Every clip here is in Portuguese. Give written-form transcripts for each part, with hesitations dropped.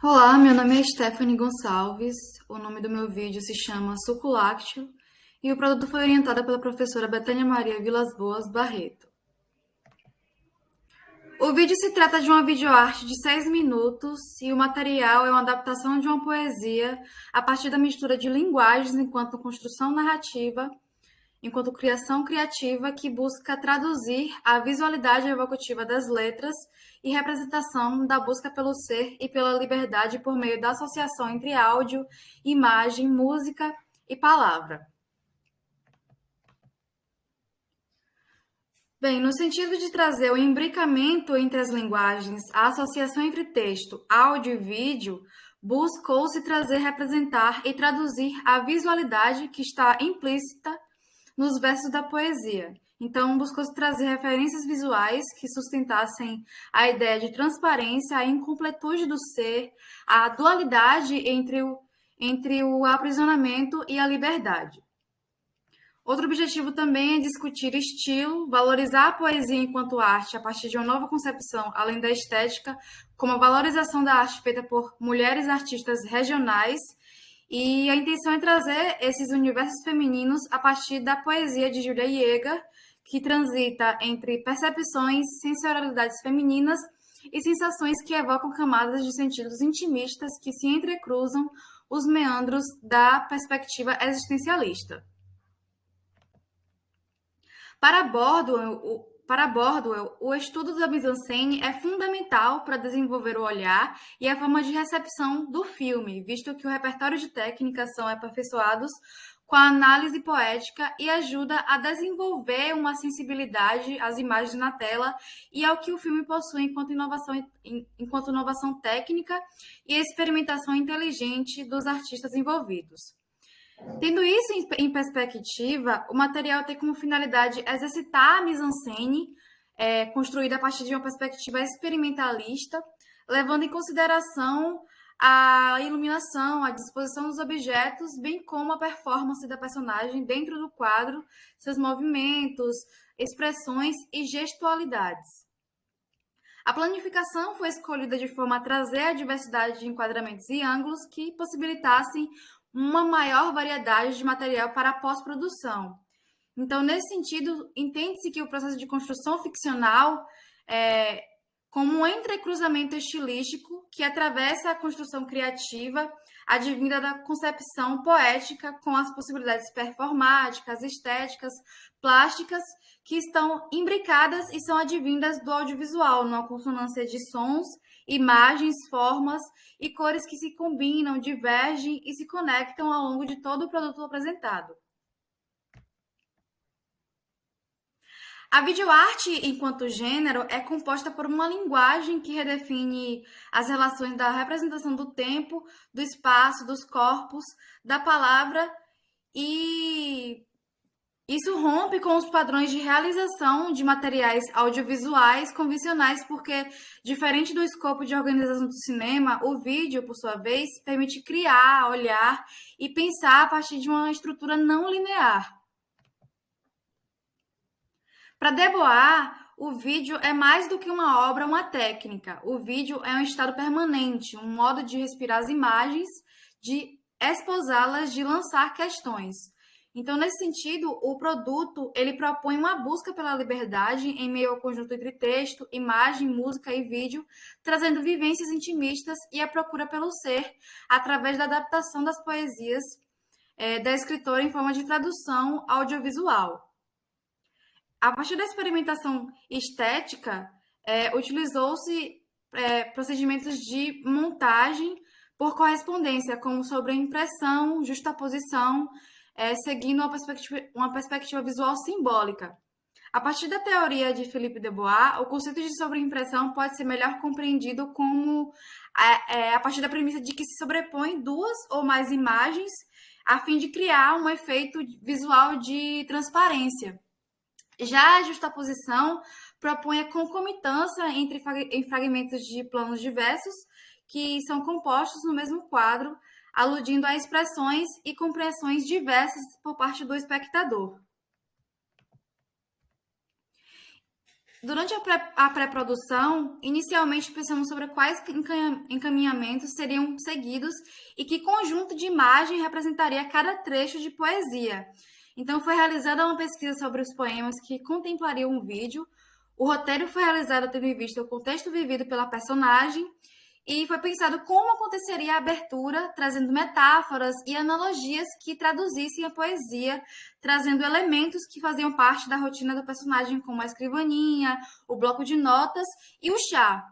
Olá, meu nome é Stephanie Gonçalves. O nome do meu vídeo se chama Suco Lácteo e o produto foi orientado pela professora Betânia Maria Vilas Boas Barreto. O vídeo se trata de uma videoarte de 6 minutos e o material é uma adaptação de uma poesia a partir da mistura de linguagens enquanto construção narrativa, enquanto criação criativa que busca traduzir a visualidade evocativa das letras e representação da busca pelo ser e pela liberdade por meio da associação entre áudio, imagem, música e palavra. Bem, no sentido de trazer o imbricamento entre as linguagens, a associação entre texto, áudio e vídeo, buscou-se trazer, representar e traduzir a visualidade que está implícita nos versos da poesia. Então, buscou-se trazer referências visuais que sustentassem a ideia de transparência, a incompletude do ser, a dualidade entre o aprisionamento e a liberdade. Outro objetivo também é discutir estilo, valorizar a poesia enquanto arte a partir de uma nova concepção, além da estética, como a valorização da arte feita por mulheres artistas regionais. E a intenção é trazer esses universos femininos a partir da poesia de Julia Yeager, que transita entre percepções, sensorialidades femininas e sensações que evocam camadas de sentidos intimistas que se entrecruzam os meandros da perspectiva existencialista. Para Bordwell, o estudo da mise-en-scène é fundamental para desenvolver o olhar e a forma de recepção do filme, visto que o repertório de técnicas são aperfeiçoados com a análise poética e ajuda a desenvolver uma sensibilidade às imagens na tela e ao que o filme possui enquanto inovação técnica e experimentação inteligente dos artistas envolvidos. Tendo isso em perspectiva, o material tem como finalidade exercitar a mise-en-scène, construída a partir de uma perspectiva experimentalista, levando em consideração a iluminação, a disposição dos objetos, bem como a performance da personagem dentro do quadro, seus movimentos, expressões e gestualidades. A planificação foi escolhida de forma a trazer a diversidade de enquadramentos e ângulos que possibilitassem uma maior variedade de material para a pós-produção. Então, nesse sentido, entende-se que o processo de construção ficcional é como um entrecruzamento estilístico que atravessa a construção criativa, advinda da concepção poética com as possibilidades performáticas, estéticas, plásticas, que estão imbricadas e são advindas do audiovisual, numa consonância de sons, imagens, formas e cores que se combinam, divergem e se conectam ao longo de todo o produto apresentado. A videoarte, enquanto gênero, é composta por uma linguagem que redefine as relações da representação do tempo, do espaço, dos corpos, da palavra, e isso rompe com os padrões de realização de materiais audiovisuais convencionais, porque, diferente do escopo de organização do cinema, o vídeo, por sua vez, permite criar, olhar e pensar a partir de uma estrutura não linear. Para Debois, o vídeo é mais do que uma obra, uma técnica. O vídeo é um estado permanente, um modo de respirar as imagens, de esposá-las, de lançar questões. Então, nesse sentido, o produto ele propõe uma busca pela liberdade em meio ao conjunto entre texto, imagem, música e vídeo, trazendo vivências intimistas e a procura pelo ser, através da adaptação das poesias da escritora em forma de tradução audiovisual. A partir da experimentação estética, utilizou-se procedimentos de montagem por correspondência, como sobreimpressão, justaposição, seguindo uma perspectiva visual simbólica. A partir da teoria de Philippe Debois, o conceito de sobreimpressão pode ser melhor compreendido como a partir da premissa de que se sobrepõem duas ou mais imagens a fim de criar um efeito visual de transparência. Já a justaposição propõe a concomitância em fragmentos de planos diversos que são compostos no mesmo quadro, aludindo a expressões e compreensões diversas por parte do espectador. Durante a pré-produção, inicialmente pensamos sobre quais encaminhamentos seriam seguidos e que conjunto de imagem representaria cada trecho de poesia. Então, foi realizada uma pesquisa sobre os poemas que contemplariam um vídeo. O roteiro foi realizado tendo em vista o contexto vivido pela personagem e foi pensado como aconteceria a abertura, trazendo metáforas e analogias que traduzissem a poesia, trazendo elementos que faziam parte da rotina do personagem, como a escrivaninha, o bloco de notas e o chá.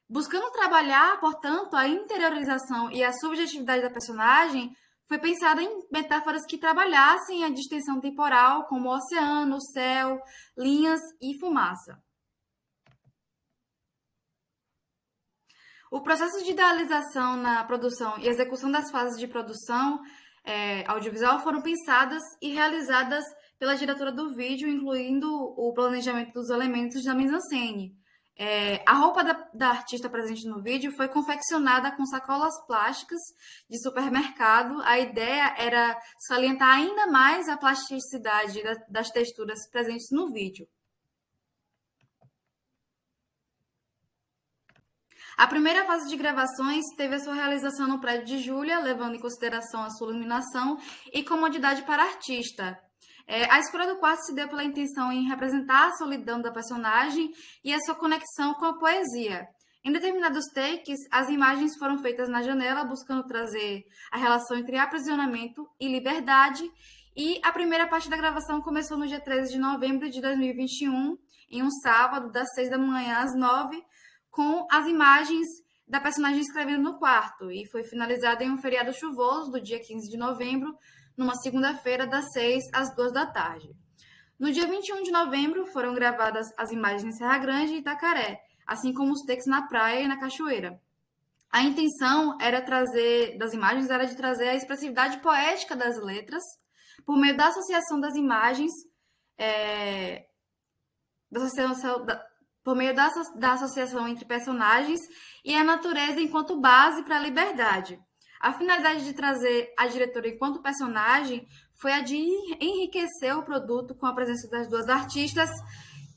Buscando trabalhar, portanto, a interiorização e a subjetividade da personagem, foi pensada em metáforas que trabalhassem a distinção temporal, como o oceano, o céu, linhas e fumaça. O processo de idealização na produção e execução das fases de produção audiovisual foram pensadas e realizadas pela diretora do vídeo, incluindo o planejamento dos elementos da mise-en-scène. A roupa da artista presente no vídeo foi confeccionada com sacolas plásticas de supermercado. A ideia era salientar ainda mais a plasticidade das texturas presentes no vídeo. A primeira fase de gravações teve a sua realização no prédio de Júlia, levando em consideração a sua iluminação e comodidade para a artista. A escolha do quarto se deu pela intenção em representar a solidão da personagem e a sua conexão com a poesia. Em determinados takes, as imagens foram feitas na janela, buscando trazer a relação entre aprisionamento e liberdade, e a primeira parte da gravação começou no dia 13 de novembro de 2021, em um sábado, das 6 da manhã às 9, com as imagens da personagem escrevendo no quarto, e foi finalizada em um feriado chuvoso do dia 15 de novembro, numa segunda-feira, das 6 às 2 da tarde. No dia 21 de novembro, foram gravadas as imagens em Serra Grande e Itacaré, assim como os takes na praia e na cachoeira. A intenção das imagens era de trazer a expressividade poética das letras por meio da associação das imagens, por meio da associação entre personagens e a natureza enquanto base para a liberdade. A finalidade de trazer a diretora enquanto personagem foi a de enriquecer o produto com a presença das duas artistas,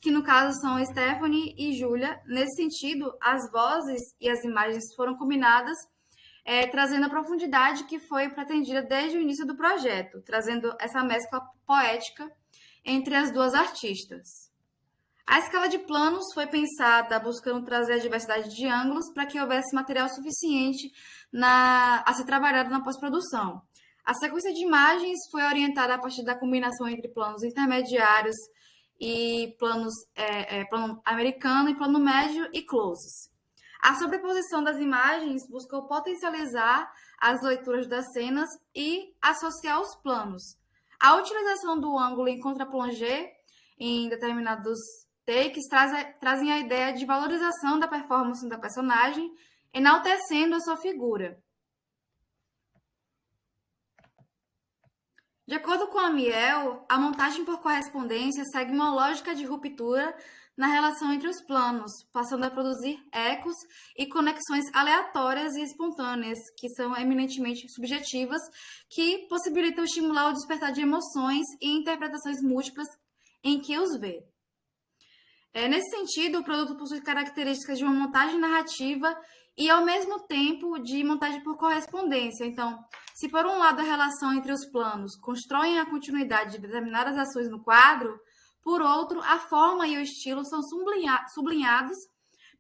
que no caso são Stephanie e Júlia. Nesse sentido, as vozes e as imagens foram combinadas, trazendo a profundidade que foi pretendida desde o início do projeto, trazendo essa mescla poética entre as duas artistas. A escala de planos foi pensada buscando trazer a diversidade de ângulos para que houvesse material suficiente a ser trabalhado na pós-produção. A sequência de imagens foi orientada a partir da combinação entre planos intermediários e plano americano e plano médio e closes. A sobreposição das imagens buscou potencializar as leituras das cenas e associar os planos. A utilização do ângulo em contra-plongé em determinados takes trazem a ideia de valorização da performance da personagem, enaltecendo a sua figura. De acordo com a Miel, a montagem por correspondência segue uma lógica de ruptura na relação entre os planos, passando a produzir ecos e conexões aleatórias e espontâneas, que são eminentemente subjetivas, que possibilitam estimular o despertar de emoções e interpretações múltiplas em que os vê. Nesse sentido, o produto possui características de uma montagem narrativa e, ao mesmo tempo, de montagem por correspondência. Então, se por um lado a relação entre os planos constroem a continuidade de determinadas ações no quadro, por outro, a forma e o estilo são sublinhados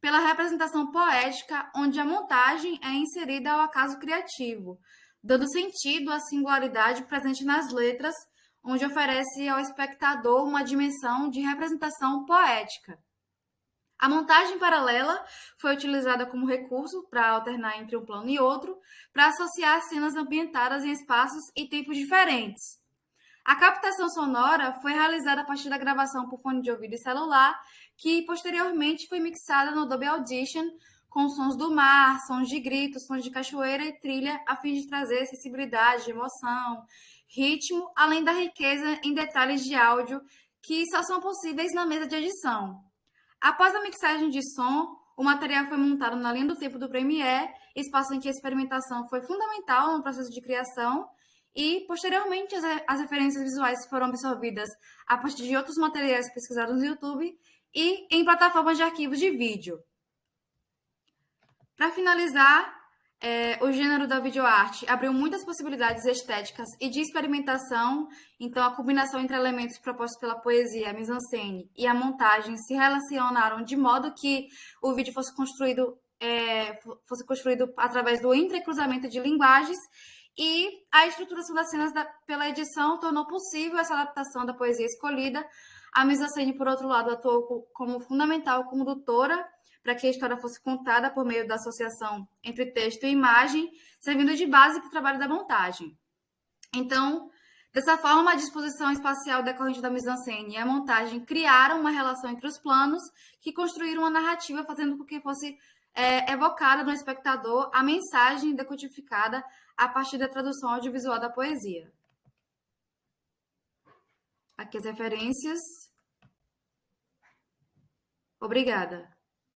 pela representação poética, onde a montagem é inserida ao acaso criativo, dando sentido à singularidade presente nas letras, onde oferece ao espectador uma dimensão de representação poética. A montagem paralela foi utilizada como recurso para alternar entre um plano e outro, para associar cenas ambientadas em espaços e tempos diferentes. A captação sonora foi realizada a partir da gravação por fone de ouvido e celular, que posteriormente foi mixada no Dolby Audition, com sons do mar, sons de gritos, sons de cachoeira e trilha, a fim de trazer sensibilidade, emoção, ritmo, além da riqueza em detalhes de áudio que só são possíveis na mesa de edição. Após a mixagem de som, o material foi montado na linha do tempo do Premiere, espaço em que a experimentação foi fundamental no processo de criação, e, posteriormente, as referências visuais foram absorvidas a partir de outros materiais pesquisados no YouTube e em plataformas de arquivos de vídeo. Para finalizar, o gênero da videoarte abriu muitas possibilidades estéticas e de experimentação, então a combinação entre elementos propostos pela poesia, a mise-en-scène e a montagem se relacionaram de modo que o vídeo fosse construído através do entrecruzamento de linguagens, e a estruturação das cenas pela edição tornou possível essa adaptação da poesia escolhida. A mise-en-scène, por outro lado, atuou como fundamental condutora para que a história fosse contada por meio da associação entre texto e imagem, servindo de base para o trabalho da montagem. Então, dessa forma, a disposição espacial decorrente da mise-en-scène e a montagem criaram uma relação entre os planos que construíram uma narrativa, fazendo com que fosse evocada no espectador a mensagem decodificada a partir da tradução audiovisual da poesia. Aqui as referências. Obrigada.